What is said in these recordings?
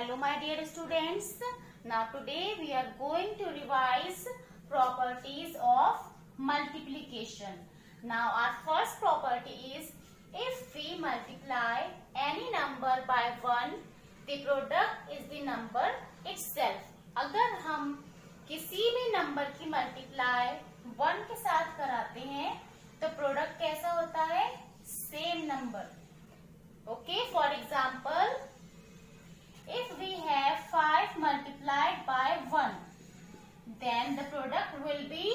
Hello my dear students. Now today we are going to revise properties of multiplication. Now our first property is if we multiply any number by 1, the product is the number itself. अगर हम किसी भी number की multiply 1 के साथ कराते हैं तो प्रोडक्ट कैसा होता है? Same number. Okay, for example, if we have 5 multiplied by 1, then the product will be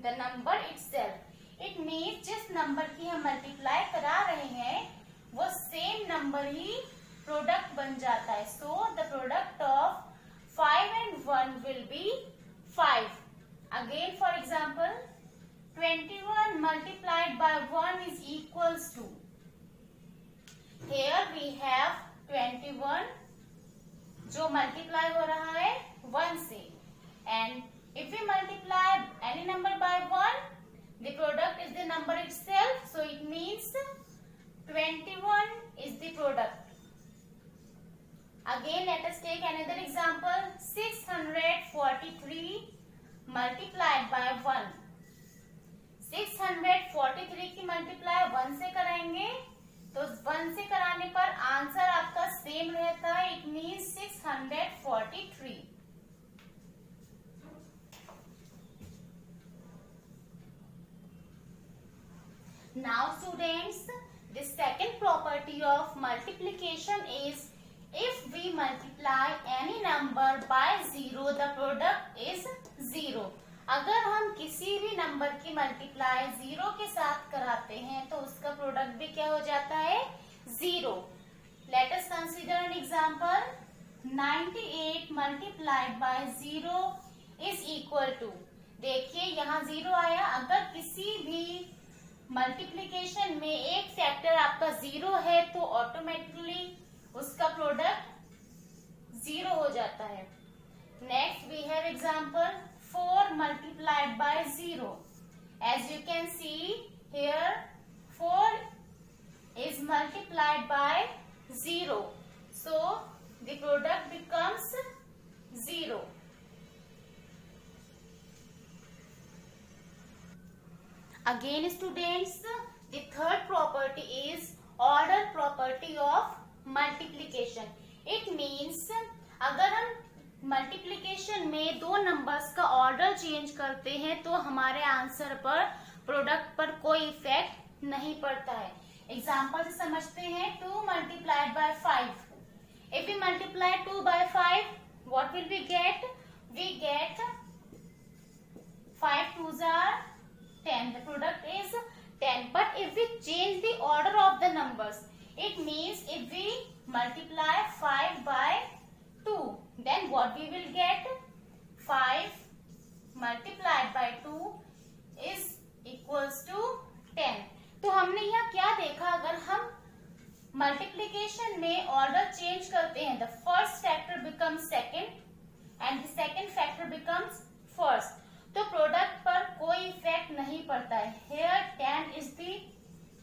the number itself. It means जिस नंबर की हम मल्टीप्लाई करा रहे हैं वो सेम नंबर ही प्रोडक्ट बन जाता है. So the product of 5 and 1 will be 5. Again, for example, 21 multiplied by 1 is equals to. Here we have 21 जो मल्टीप्लाई हो रहा है 1 से, and if we multiply any number by 1, the product is the number itself, so it means 21 is the product. Again, let us take another example. 643 multiplied by 1. 643 की multiply 1 से कराएंगे तो 1 से कराने पर आंसर आपका सेम रहता है. It means 643. Now students, the second property of multiplication is if we multiply any number by 0, the product is 0. अगर हम किसी भी नंबर की मल्टीप्लाई 0 के साथ कराते हैं तो उसका प्रोडक्ट भी क्या हो जाता है? 0. Let us consider an example. 98 multiplied by 0 is equal to. देखिए यहाँ 0 आया. अगर किसी भी मल्टीप्लिकेशन में एक फैक्टर आपका 0 है तो ऑटोमेटिकली उसका प्रोडक्ट 0 हो जाता है. Next we have example 4 multiplied by 0. As you can see here, 4 is multiplied by 0. So the product becomes 0. Again students, the third property is order property of multiplication. It means अगर हम multiplication में दो numbers का order change करते हैं तो हमारे answer पर प्रोडक्ट पर कोई इफेक्ट नहीं पड़ता है. एग्जांपल से समझते हैं. 2 multiplied by 5. If we multiply 2 by 5, what will we get? We get 5 2s are 10. The product is 10. But if we change the order of the numbers, it means if we multiply 5 by 2, then what we will get? 5 multiplied by 2 is equals to 10. तो हमने यहाँ क्या देखा? अगर हम multiplication में order change करते हैं, the first factor becomes second and the second factor becomes first, तो प्रोडक्ट पर कोई इफेक्ट नहीं पड़ता है. Here 10 is the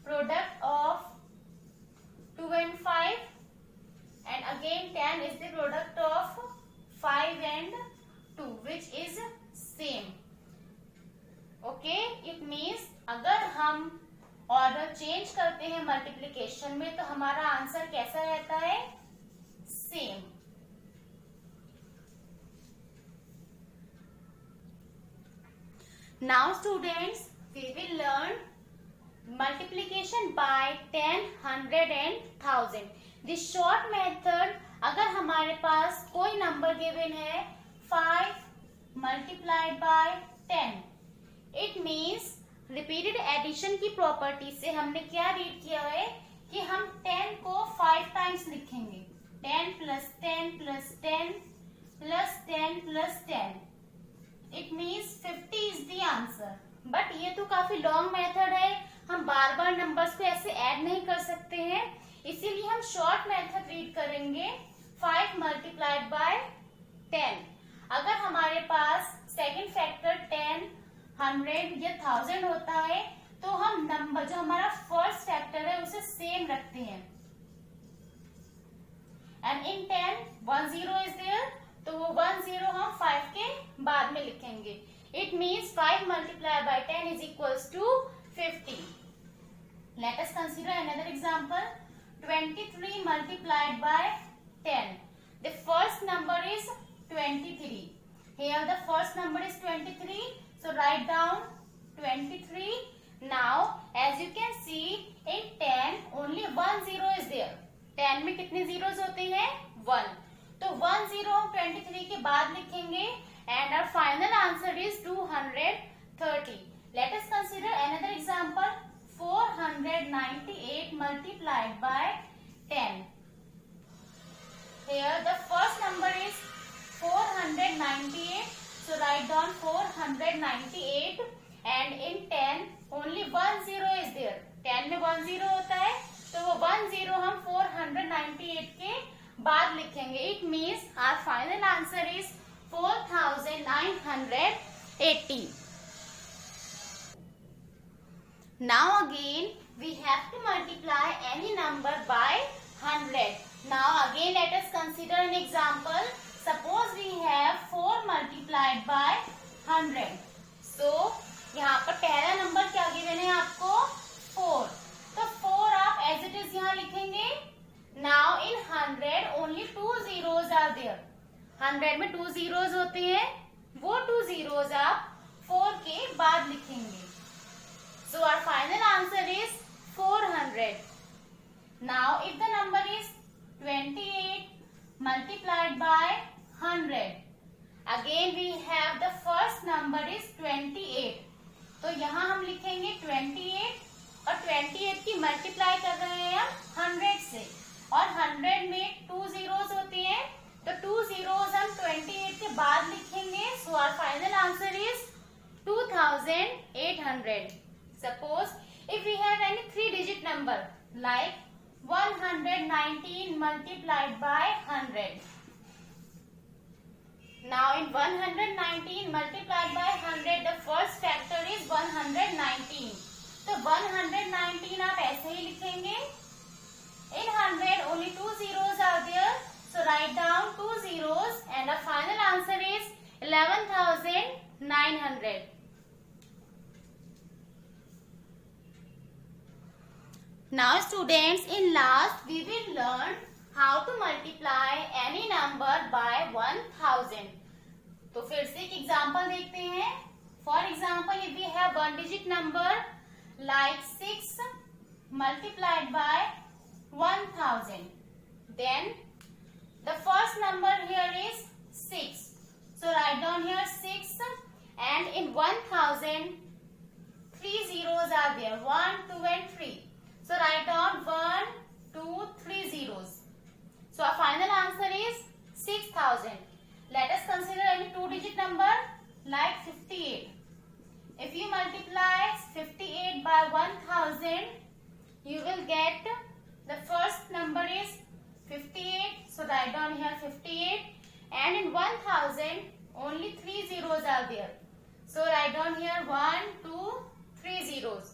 product of 2 and 5. And again 10 is the product of 5 and 2, which is same. Okay, it means अगर हम order change करते हैं मल्टीप्लिकेशन में तो हमारा आंसर कैसा रहता है? Same. Now students, we will learn multiplication by 10, 100 and 1000. The short method, अगर हमारे पास कोई नंबर गिवन है 5 multiplied by 10, it means repeated addition की प्रॉपर्टी से हमने क्या रीड किया है कि हम 10 को 5 टाइम्स लिखेंगे. 10 plus 10 plus 10 plus 10 plus 10. It means 50 is the answer. But ये तो काफी लॉन्ग मेथड है, हम बार बार नंबर्स को ऐसे ऐड नहीं कर सकते हैं, इसीलिए हम शॉर्ट मेथड रीड करेंगे. 5 multiplied by 10. अगर हमारे पास सेकंड फैक्टर 10, 100 या 1000 होता है तो हम नंबर जो हमारा फर्स्ट फैक्टर है उसे सेम रखते हैं. एंड इन 10 1 0 इज देयर, तो वो 1 0 हम 5 के बाद में लिखेंगे. It means 5 multiplied by 10 is equals to 50. Let us consider another example. 23 multiplied by 10. The first number is 23. Here the first number is 23. So write down 23. Now as you can see in 10 only 1 0 is there. 10 में कितने zeros होते हैं? 1. तो 1 0 हम 23 के बाद लिखेंगे and our final answer is 230. Let us consider another example. 498 multiplied by 10. Here the first number is 498. So write down 498 and in 10 only 1 0 is there. 10 में 1 0 होता है, तो वो 1 0 हम 498 के बाद लिखेंगे. It means our final answer is 4980. Now again we have to multiply any number by 100. Now again let us consider an example. Suppose we have 4 multiplied by 100. So यहाँ पर पहला नंबर क्या गिवन है आपको? 4. तो 4 आप as it is यहाँ लिखेंगे. Now in 100 only 2 zeros are there. 100 में 2 zeros होते हैं, वो 2 zeros आप 4 के बाद लिखेंगे. So our final answer is 400. Now if the number is 28 multiplied by 100, again we have the first number is 28. तो यहाँ हम लिखेंगे 28 और 28 की मल्टीप्लाई कर रहे हैं हम 100 से, और 100 में 2 zeros होती हैं, तो 2 zeros हम 28 के बाद लिखेंगे. So our final answer is 2800. Suppose if we have any 3-digit number like 119 multiplied by 100. Now in 119 multiplied by 100 the first factor is 119. तो 119 आप ऐसे ही लिखेंगे. In 100 only 2 zeros are there. So write down 2 zeros and the final answer is 11,900. Now students, in last we will learn how to multiply any number by 1000. तो फिर से एक example देखते हैं. For example, if we have 1-digit number like 6 multiplied by 1000, then the first number here is 6. So write down here 6 and in 1000 3 zeros are there, 1, 2 and 3. So write down 1, 2, 3 zeros. So our final answer is 6000. Let us consider any 2-digit number like 58. If you multiply 58 by 1000, you will get the first number is 58. So write down here 58 and in 1000 only 3 zeros are there. So write down here 1, 2, 3 zeros.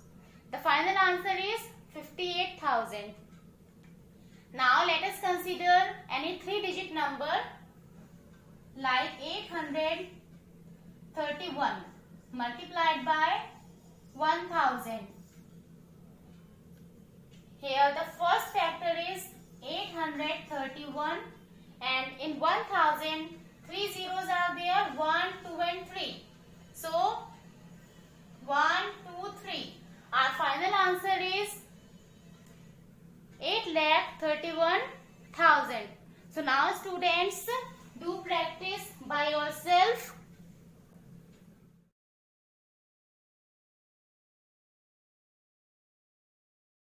The final answer is 58,000. Now let us consider any 3-digit number like 831 multiplied by 1000. Here the first factor is 831 and in 1000 3 zeros are there, 1, 2 and 3. So 1, 2, 3. Our final answer is 8,31,000. So now students, do practice by yourself.